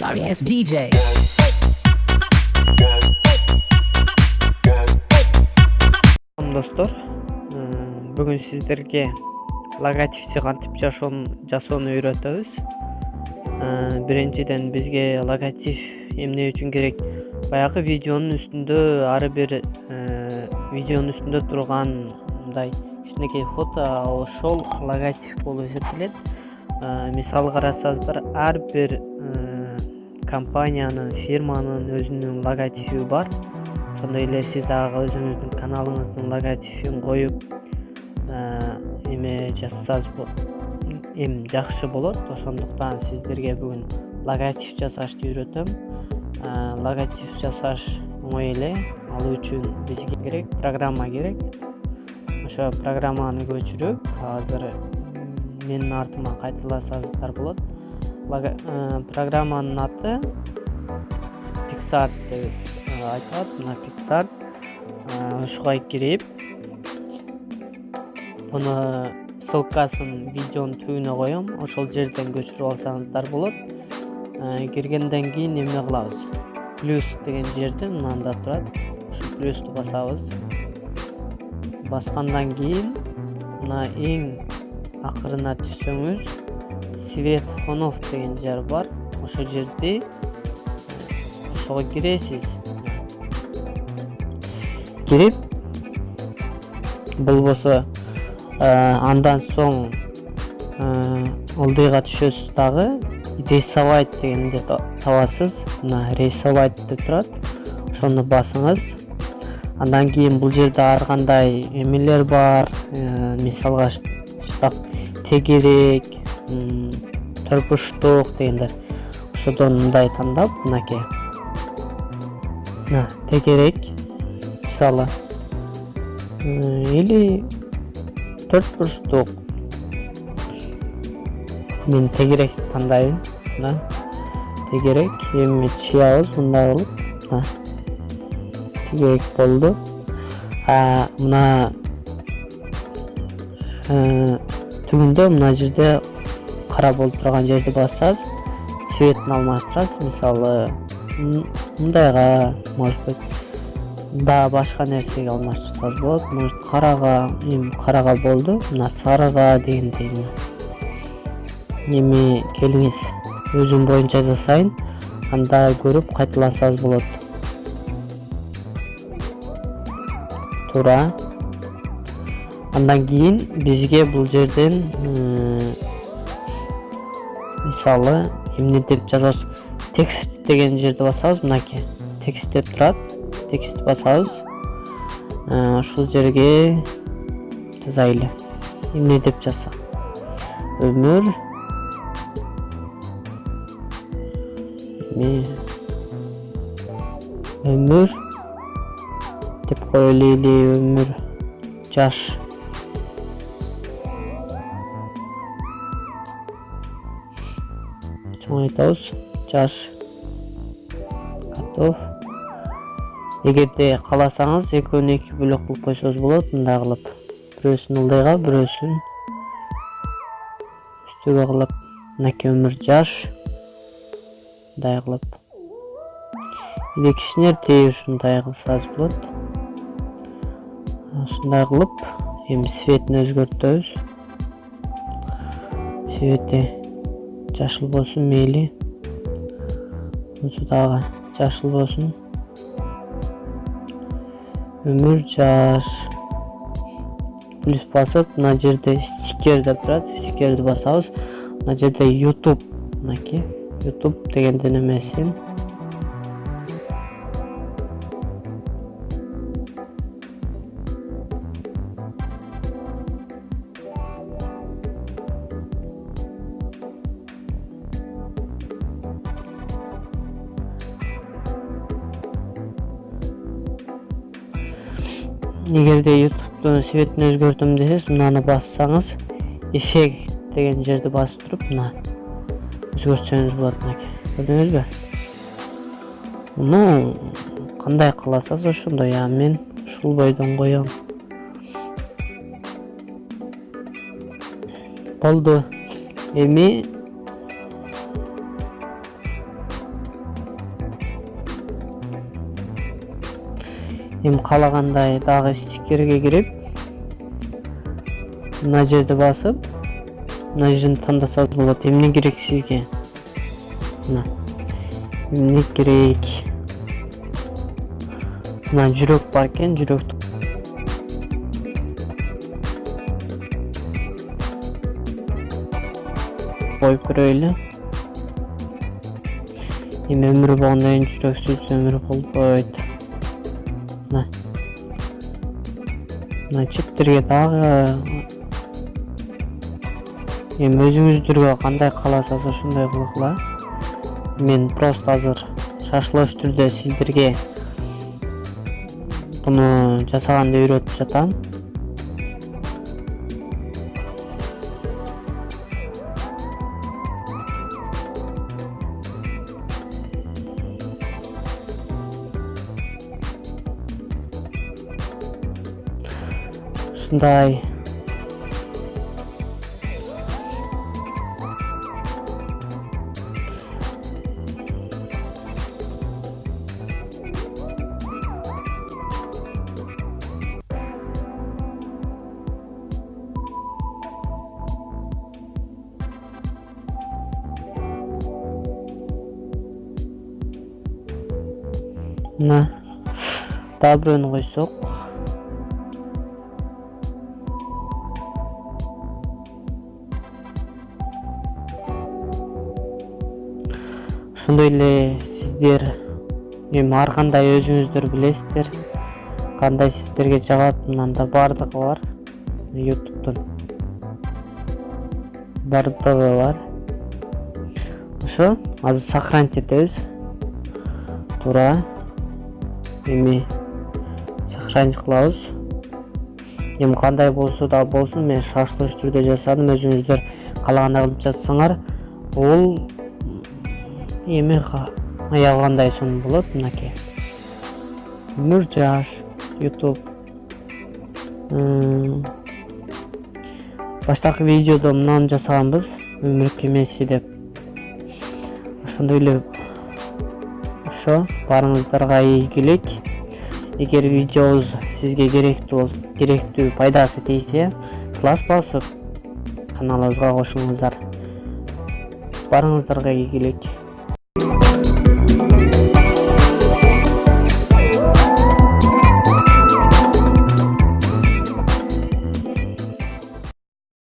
Sorry ass DJ. Достор, бүгін сіздерге логотипте кантип жасоону үйрөтөбүз. Биринчиден бизге логотип эмне үчүн керек? Баягы видеонун үстүндө ары бир видеонун үстүндө турган мындай кичинекей фото ошол логотип болуп эсептелет. Мисалы карасаңыздар, ар бир компаниянын, фирманын өзүнүн логотипи бар. Ошондой эле сиз дагы өзүңүздүн каналыңыздын логотипин коюп эме жазсаңыз эм жакшы болот. Ошондуктан сиздерге бүгүн логотип жасашты үйрөтөм. Логотип жасаш оңой эле. Ал үчүн бизге керек программа керек. Ошо программаны көчүрүп, азыр менин артыма кайталасаңыздар болот. Программанын аты PicsArt деп айтылат. Мына PicsArt. Ошого кирип, буну ссылкасын видеонун түбүнө коём. Ошол жерден көчүрүп алсаңыздар болот. Киргенден кийин эмне кылабыз? Плюс деген жерде мынанда турат. Ошо плюсту басабыз. Баскандан кийин мына эң акырына түшсөңүз свет фонов деген жер бар. Ошол жерде ошого киресиз. Кирип, болбосо андан соң ылдыйга түшөсүз дагы рисовать дегенди табасыз. Мына рисовать деп турат. Ошону басыңыз. Андан кийин бул жерде ар кандай эмелер бар. Мисалга тегерек, төрпүштүк дегендер. Ошодон мындай тандап, мынакей. Тегерек, мисалы, или төртбурчтук. Мен тегерек тандайм. Тегерек, эми чыябыз мындай кылып. Тегерек болду. Мына түбүндө мына жерде кара болуп турган жерди бассаңыз, цветин алмаштырасыз. Мисалы, мындайга, может быть, да башка нерсеге алмаштырсаңыз болот. Может, карага болду. Мына сарыга дегендей. Эми келиңиз, өзүм боюнча жасайын. Анда көрүп кайталасаңыз болот. Туура. Андан кийин бизге бул жерден мисалы эмне деп жазабыз? Текст деген жерди басабыз. Мынакей. Текст деп турат. Текст басабыз. Ушул жерге жазайлы. Эмне деп жазсак? Өмүр. Өмүр деп коелу или өмүр жаш. Чоң айтабыз. Жаш. Готов. Эгерде кааласаңыз, экөөнү эки бөлөк кылып койсоңуз болот. Мындай кылып, бирөөсүн ылдыйга, бирөөсүн үстүгө кылып, мынакей өмүр жаш. Мындай кылып. Или кичинертип ушундай кылсаңыз болот. Ушундай кылып, эми цветин өзгөртөбүз. Цвети жашыл болсун мейли. Мусу дагы жашыл болсун. Өмүр жаш. Плюс басып, мына жерде стикер деп турат. Стикерди басабыз. Мына жерде YouTube, мынакей. YouTube дегендин эмеси. Эгерде YouTube'дун светин өзгөртөм десеңиз, мынаны бассаңыз, эффект деген жерди басып туруп, мына өзгөртсөңүз болот. Мынакей. Көрдүңүзбү? Муну кандай кааласаңыз ошондой. Мен ушул бойдон коём. Болду. Эми эми каалагандай дагы стикерге кирип мына жерди басып мына жерин тандасаңыз болот. Эмне керек сизге? Мына эмне керек? Мына жүрөк бар экен, жүрөктү коюп көрөлү. Эми өмүр болгондон кийин жүрөксүз өмүр болбойт. Мына четтерге дагы эми өзүңүздөргө кандай кааласаңыз ошондой кылгыла. Мен просто азыр шашылыш түрдө сиздерге буну жасаганды үйрөтүп жатам. Ушундай мына дагы бирөөнү койсок. Ошондой эле сиздер эми ар кандай өзүңүздөр билесиздер. Кандай сиздерге жагат, мында бардыгы бар. YouTube'тон бардыгы бар. Ошо азыр сохранить этебиз. Туура. Эми сохранить кылабыз. Эми кандай болсо да болсун, мен шашылыш түрдө жасадым. Өзүңүздөр каалагандай кылып жазсаңар, ол эми аялгандай сонун болот. Мынакей. Өмүр жаш YouTube. Баштакы видеодо мынаны жасаганбыз. Өмүр кемеси деп. Ошондой эле ошо барыңыздарга ийгилик. Эгер видеобуз сизге керектүү пайдасы тийсе, класс басып каналыбызга кошулуңуздар. Барыңыздарга ийгилик.